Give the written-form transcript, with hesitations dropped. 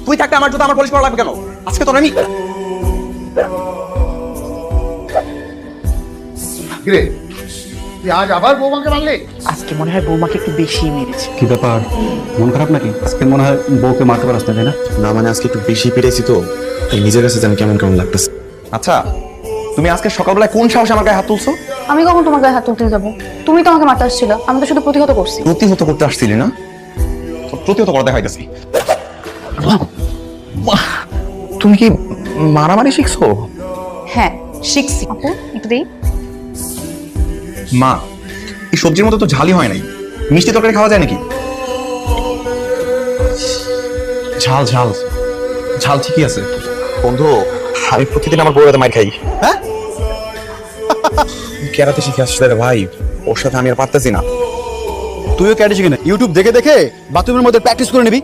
তুই থাকতে আমার জুতো আমার পলিশ করা লাগবে কেন? আজকে তোর আমি কিরে তুই আজ আবার বৌমাকে মারলি? আজকে মনে হয় বৌমাকে একটু বেশি মেরেছে। কি ব্যাপার, মন খারাপ নাকি? আজকে মনে হয় বউকে মারতে পারছ না, তাই না? না মানে আজকে একটু বেশি পেরেছি তো, তাই নিজের কাছে জানি কেমন কেমন লাগতেছে। আচ্ছা, তুমি আজকে সকালবেলায় কোন সাহসে আমার গায়ে হাত তুলছো? আমি কখন তোমার গায়ে হাত তুলতে যাবো? তুমি তো আমাকে মারতে আসছিল, আমি তো শুধু প্রতিহত করছি। প্রতিহত করতে আসছিলি না? তোর প্রতিহত করা দেখাইতেছি। তুমি কি মারামারি শিখছো? হ্যাঁ শিখছি। আপু একটু দেই। মা, এই সবজির মতো তো ঝালই হয় নাই, মিষ্টি তরকারি খাওয়া যায় নাকি? ঝাল ঝাল ঝাল ঠিকই আছে। বন্ধু, আমি প্রতিদিন আমার বউয়ের হাতে মার খাই। হ্যাঁ, কেরাতে শিখে আসছে রে ভাই, ওর সাথে আমি আর পারতেছি না। তুইও ক্যাটে শিখে না, ইউটিউব দেখে দেখে বাথরুমের মধ্যে প্র্যাকটিস করে নিবি।